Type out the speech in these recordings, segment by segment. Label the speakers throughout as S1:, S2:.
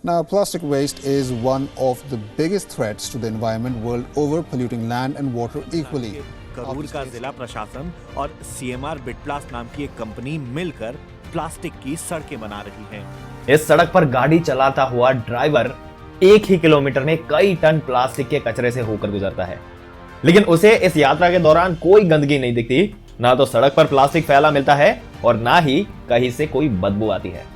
S1: Now, plastic waste is one of the biggest threats to the environment world over, polluting land and water equally.
S2: Karur का जिला प्रशासन और CMR बिटप्लास्ट नाम की एक कंपनी मिलकर प्लास्टिक की सड़कें बना रही हैं।
S3: इस सड़क पर गाड़ी चलाता हुआ ड्राइवर एक ही किलोमीटर में कई टन प्लास्टिक के कचरे से होकर गुजरता है, लेकिन उसे इस यात्रा के दौरान कोई गंदगी नहीं दिखती। ना तो सड़क पर प्लास्टिक फैला मिलता है और ना ही कहीं से कोई बदबू आती है।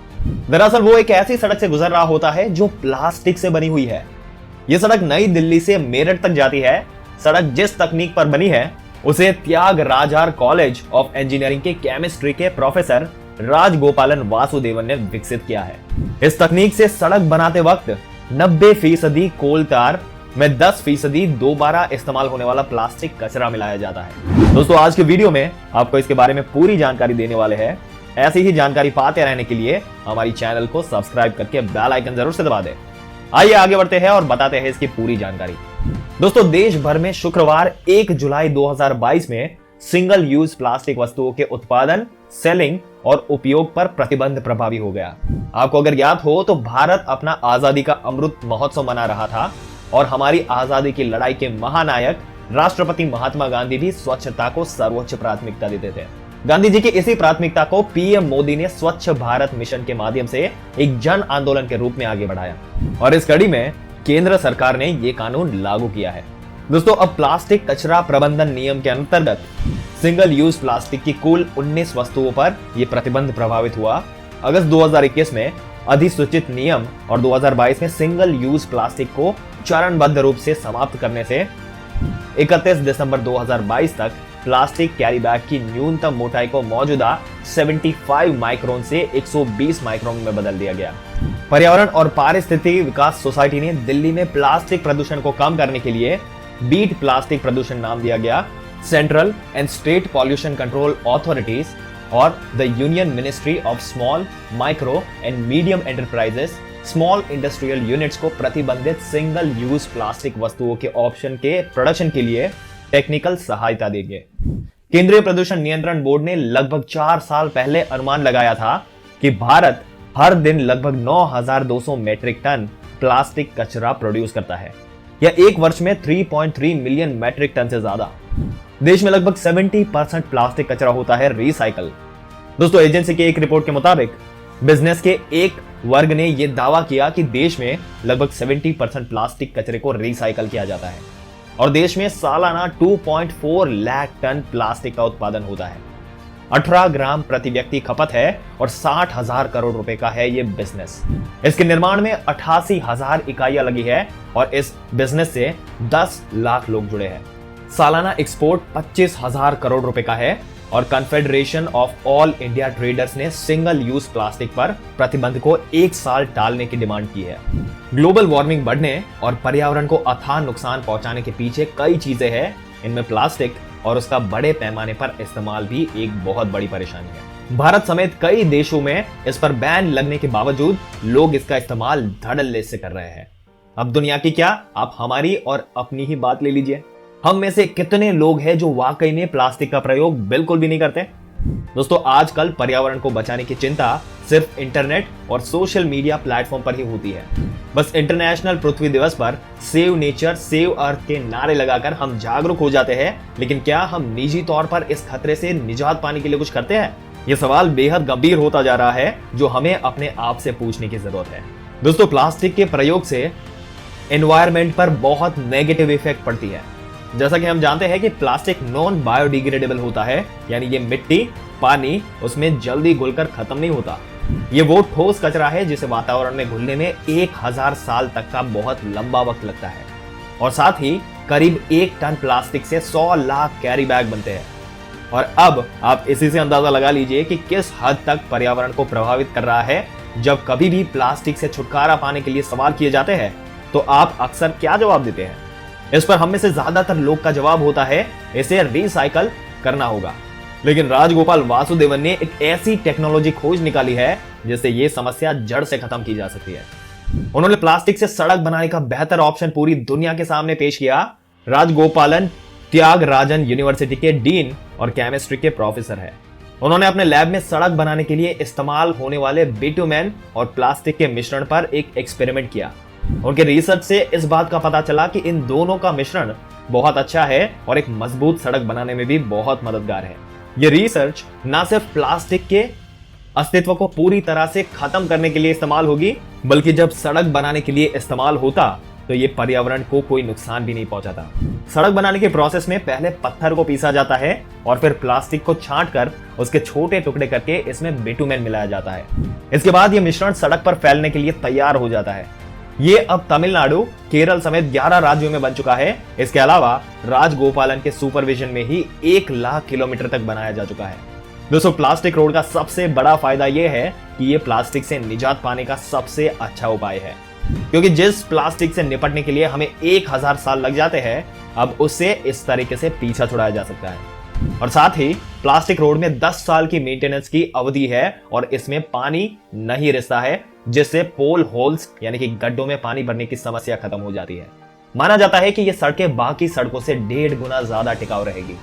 S3: दरअसल वो एक ऐसी सड़क से गुजर रहा होता है जो प्लास्टिक से बनी हुई है। यह सड़क नई दिल्ली से मेरठ तक जाती है। सड़क जिस तकनीक पर बनी है उसे त्यागराजर कॉलेज ऑफ इंजीनियरिंग के केमिस्ट्री के प्रोफेसर राजगोपालन वासुदेवन ने विकसित किया है। इस तकनीक से सड़क बनाते वक्त 90% कोल तार में 10% दोबारा इस्तेमाल होने वाला प्लास्टिक कचरा मिलाया जाता है। दोस्तों, आज के वीडियो में आपको इसके बारे में पूरी जानकारी देने वाले हैं। ऐसी ही जानकारी पाते रहने के लिए हमारी चैनल को सब्सक्राइब करके बेल आइकन जरूर से दबा दें। आइए आगे बढ़ते हैं और बताते हैं इसकी पूरी जानकारी। दोस्तों, देश भर में शुक्रवार 1 जुलाई 2022 में सिंगल यूज प्लास्टिक वस्तुओं के उत्पादन, सेलिंग और उपयोग पर प्रतिबंध प्रभावी हो गया। आपको अगर याद हो तो भारत अपना आजादी का अमृत महोत्सव मना रहा था और हमारी आजादी की लड़ाई के महानायक राष्ट्रपति महात्मा गांधी भी स्वच्छता को सर्वोच्च प्राथमिकता देते थे। गांधी जी की इसी प्राथमिकता को पीएम मोदी ने स्वच्छ भारत मिशन के माध्यम से एक जन आंदोलन के रूप में आगे बढ़ाया और इस कड़ी में केंद्र सरकार ने ये कानून लागू किया है। दोस्तों, अब प्लास्टिक कचरा प्रबंधन नियम के अंतर्गत सिंगल यूज प्लास्टिक की कुल 19 वस्तुओं पर यह प्रतिबंध प्रभावित हुआ। अगस्त 2021 में अधिसूचित नियम और 2022 में सिंगल यूज प्लास्टिक को चरणबद्ध रूप से समाप्त करने से 31 दिसंबर 2022 तक प्लास्टिक कैरी बैग की न्यूनतम मोटाई को मौजूदा 75 माइक्रोन से 120 माइक्रोन में बदल दिया गया। पर्यावरण और पारिस्थितिकी विकास सोसाइटी ने दिल्ली में प्लास्टिक प्रदूषण को कम करने के लिए बीट प्लास्टिक प्रदूषण नाम दिया गया। Central and state pollution control authorities और the union ministry of small, micro and medium enterprises small industrial units को प्रतिबंधित सिंगल यूज प्लास्टिक वस्तुओं के ऑप्शन के प्रोडक्शन के लिए टेक्निकल सहायता देंगे। केंद्रीय प्रदूषण नियंत्रण बोर्ड ने लगभग 4 साल पहले अनुमान लगाया था कि भारत हर दिन लगभग 9,200 मैट्रिक टन प्लास्टिक कचरा प्रोड्यूस करता है, या एक वर्ष में 3.3 मिलियन मैट्रिक टन से ज्यादा। देश में लगभग 70% प्लास्टिक कचरा होता है रिसाइकल। दोस्तों, एजेंसी की एक रिपोर्ट के मुताबिक बिजनेस के एक वर्ग ने यह दावा किया कि देश में लगभग 70% प्लास्टिक कचरे को रिसाइकल किया जाता है और देश में सालाना 2.4 लाख टन प्लास्टिक का उत्पादन होता है। 18 ग्राम प्रति व्यक्ति खपत है और 60,000 करोड़ रुपए का है ये बिजनेस। इसके निर्माण में 88,000 इकाइयां लगी है और इस बिजनेस से 10 लाख लोग जुड़े हैं। सालाना एक्सपोर्ट 25,000 करोड़ रुपए का है और confederation of all India traders ने सिंगल यूज प्लास्टिक पर प्रतिबंध को 1 साल टालने की डिमांड की है। ग्लोबल वार्मिंग बढ़ने और पर्यावरण को अथाह नुकसान पहुंचाने के पीछे कई चीजें हैं। इनमें प्लास्टिक और उसका बड़े पैमाने पर इस्तेमाल भी एक बहुत बड़ी परेशानी है। भारत समेत कई देशों में इस पर बैन लगने के बावजूद लोग इसका इस्तेमाल धड़ल्ले से कर रहे हैं। अब दुनिया की क्या, आप हमारी और अपनी ही बात ले लीजिए। हम में से कितने लोग हैं जो वाकई में प्लास्टिक का प्रयोग बिल्कुल भी नहीं करते? दोस्तों, आजकल पर्यावरण को बचाने की चिंता सिर्फ इंटरनेट और सोशल मीडिया प्लेटफॉर्म पर ही होती है। बस इंटरनेशनल पृथ्वी दिवस पर सेव नेचर सेव अर्थ के नारे लगाकर हम जागरूक हो जाते हैं, लेकिन क्या हम निजी तौर पर इस खतरे से निजात पाने के लिए कुछ करते हैं? यह सवाल बेहद गंभीर होता जा रहा है जो हमें अपने आप से पूछने की जरूरत है। दोस्तों, प्लास्टिक के प्रयोग से एनवायरमेंट पर बहुत नेगेटिव इफेक्ट पड़ती है। जैसा कि हम जानते हैं कि प्लास्टिक नॉन बायोडिग्रेडेबल होता है, यानी ये मिट्टी, पानी उसमें जल्दी घुलकर खत्म नहीं होता। ये वो ठोस कचरा है जिसे वातावरण में घुलने में 1000 साल तक का बहुत लंबा वक्त लगता है और साथ ही करीब 1 टन प्लास्टिक से 100 लाख कैरी बैग बनते हैं। और अब आप इसी से अंदाजा लगा लीजिए कि किस हद तक पर्यावरण को प्रभावित कर रहा है। जब कभी भी प्लास्टिक से छुटकारा पाने के लिए सवाल किए जाते हैं तो आप अक्सर क्या जवाब देते हैं? इस पर हम में से ज्यादातर लोग का जवाब होता है इसे रिसाइकल करना होगा। लेकिन राजगोपाल वासुदेवन ने एक ऐसी टेक्नोलॉजी खोज निकाली है जिससे ये समस्या जड़ से खत्म की जा सकती है। उन्होंने प्लास्टिक से सड़क बनाने का बेहतर ऑप्शन पूरी दुनिया के सामने पेश किया। राजगोपालन त्यागराजन यूनिवर्सिटी के डीन और केमिस्ट्री के प्रोफेसर है उन्होंने अपने लैब में सड़क बनाने के लिए इस्तेमाल होने वाले बिटुमेन और प्लास्टिक के मिश्रण पर एक एक्सपेरिमेंट किया। उनके रिसर्च से इस बात का पता चला कि इन दोनों का मिश्रण बहुत अच्छा है और एक मजबूत सड़क बनाने में भी बहुत मददगार है। यह रिसर्च न सिर्फ प्लास्टिक के अस्तित्व को पूरी तरह से खत्म करने के लिए इस्तेमाल होगी, बल्कि जब सड़क बनाने के लिए इस्तेमाल होता तो ये पर्यावरण को कोई नुकसान भी नहीं पहुंचाता। सड़क बनाने के प्रोसेस में पहले पत्थर को पीसा जाता है और फिर प्लास्टिक को छांटकर उसके छोटे टुकड़े करके इसमें बिटुमेन मिलाया जाता है। इसके बाद ये मिश्रण सड़क पर फैलने के लिए तैयार हो जाता है। ये अब तमिलनाडु, केरल समेत 11 राज्यों में बन चुका है। इसके अलावा राजगोपालन के सुपरविजन में ही 1 लाख किलोमीटर तक बनाया जा चुका है। दोस्तों, प्लास्टिक रोड का सबसे बड़ा फायदा यह है कि ये प्लास्टिक से निजात पाने का सबसे अच्छा उपाय है, क्योंकि जिस प्लास्टिक से निपटने के लिए हमें 1000 साल लग जाते हैं, अब उससे इस तरीके से पीछा छुड़ाया जा सकता है। और साथ ही प्लास्टिक रोड में 10 साल की मेंटेनेंस की अवधि है और इसमें पानी नहीं रिसता है, जिससे पोल होल्स यानी कि गड्ढों में पानी भरने की समस्या खत्म हो जाती है। माना जाता है कि ये सड़कें बाकी सड़कों से 1.5 गुना ज्यादा टिकाऊ रहेगी।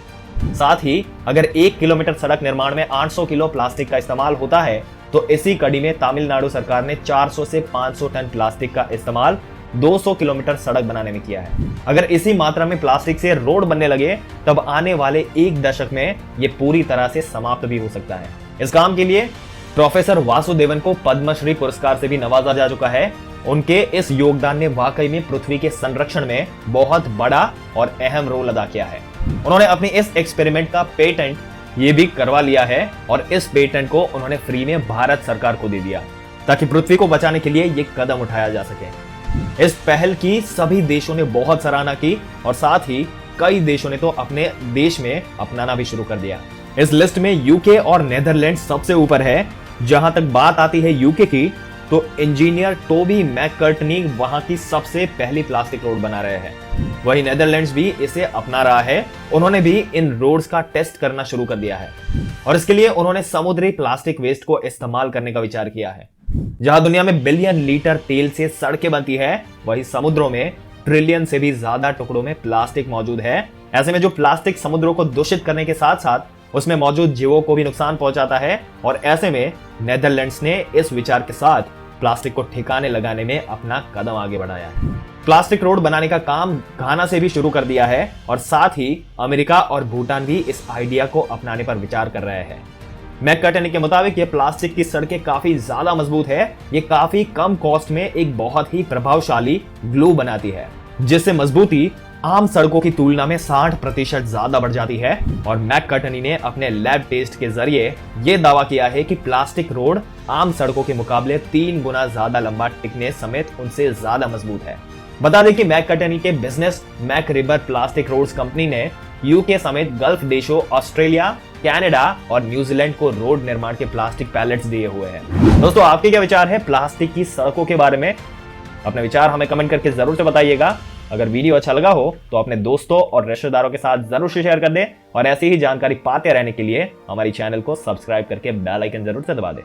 S3: साथ ही अगर 1 किलोमीटर सड़क निर्माण में 800 किलो प्लास्टिक का इस्तेमाल होता है, तो इसी कड़ी में तमिलनाडु सरकार ने 400 से 500 टन प्लास्टिक का इस्तेमाल 200 किलोमीटर सड़क बनाने में किया है। अगर इसी मात्रा में प्लास्टिक से रोड बनने लगे, तब आने वाले 1 दशक में ये पूरी तरह से समाप्त भी हो सकता है। इस काम के लिए प्रोफेसर वासुदेवन को पद्मश्री पुरस्कार से भी नवाजा जा चुका है। उनके इस योगदान ने वाकई में पृथ्वी के संरक्षण में बहुत बड़ा और अहम रोल अदा किया है। उन्होंने अपने इस एक्सपेरिमेंट का पेटेंट ये भी करवा लिया है और इस पेटेंट को उन्होंने फ्री में भारत सरकार को दे दिया, ताकि पृथ्वी को बचाने के लिए ये कदम उठाया जा सके। इस पहल की सभी देशों ने बहुत सराहना की और साथ ही कई देशों ने तो अपने देश में अपनाना भी शुरू कर दिया। इस लिस्ट में यूके और नेदरलैंड्स सबसे ऊपर है। जहां तक बात आती है यूके की, तो इंजीनियर टोबी मैककर्टनी वहां की सबसे पहली प्लास्टिक रोड बना रहे हैं। वहीं नेदरलैंड्स भी इसे अपना रहा है। उन्होंने भी इन रोड्स का टेस्ट करना शुरू कर दिया है और इसके लिए उन्होंने समुद्री प्लास्टिक वेस्ट को इस्तेमाल करने का विचार किया है। जहां दुनिया में बिलियन लीटर तेल से सड़कें बनती है, वहीं समुद्रों में ट्रिलियन से भी ज्यादा टुकड़ों में प्लास्टिक मौजूद है। ऐसे में जो प्लास्टिक समुद्रों को दूषित करने के साथ साथ उसमें मौजूद जीवों को भी नुकसान पहुंचाता है, और ऐसे में नेदरलैंड्स ने इस विचार के साथ प्लास्टिक को ठिकाने लगाने में अपना कदम आगे बढ़ाया है। प्लास्टिक रोड बनाने का काम घाना से भी शुरू कर दिया है और साथ ही अमेरिका और भूटान भी इस आइडिया को अपनाने पर विचार कर रहे हैं। मैककर्टनी के मुताबिक ये प्लास्टिक की सड़कें काफी ज्यादा मजबूत है। ये काफी कम कॉस्ट में एक बहुत ही प्रभावशाली ग्लू बनाती है, जिससे मजबूती आम सड़कों की तुलना में 60% ज्यादा बढ़ जाती है। और मैककर्टनी ने अपने लैब टेस्ट के जरिए यह दावा किया है कि प्लास्टिक रोड आम सड़कों के मुकाबले 3 गुना ज्यादा लंबा टिकने समेत उनसे ज्यादा मजबूत है। बता दें कि मैककर्टनी के बिजनेस मैकरिबर प्लास्टिक रोड्स कंपनी ने यूके समेत गल्फ देशों ऑस्ट्रेलिया, कनाडा और न्यूजीलैंड को रोड निर्माण के प्लास्टिक पैलेट्स दिए हुए हैं। दोस्तों, आपके क्या विचार है प्लास्टिक की सड़कों के बारे में? अपने विचार हमें कमेंट करके जरूर से बताइएगा। अगर वीडियो अच्छा लगा हो तो अपने दोस्तों और रिश्तेदारों के साथ जरूर से शेयर कर दें और ऐसी ही जानकारी पाते रहने के लिए हमारी चैनल को सब्सक्राइब करके बेल आइकन जरूर से दबा दें।